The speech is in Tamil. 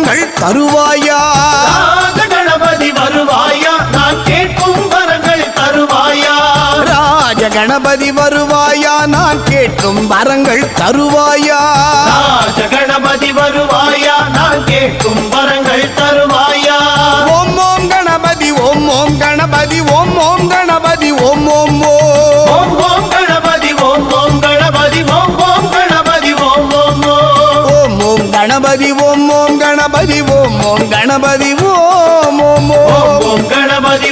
வரங்கள் தருவாயா கணபதி வருவாயா நான் கேட்கும் வரங்கள் தருவாயா ராஜ கணபதி வருவாயா நான் கேட்கும் வரங்கள் தருவாயா ராஜ கணபதி வருவாயா நான் கேட்கும் வரங்கள் தருவாயா ஓம் ஓம் கணபதி ஓம் ஓம் கணபதி ஓம் ஓம் கணபதி ஓம் ஓம் ஓம் ஓம் கணபதி ஓம் ஓம் கணபதி ஓம் ஓம் கணபதி ஓம் ஓம் ஓம் ஓம் கணபதி ஓம் ஓம் கணபதி ஓம் ஓம் கணபதி ஓம் ஓம் ஓம் கணபதி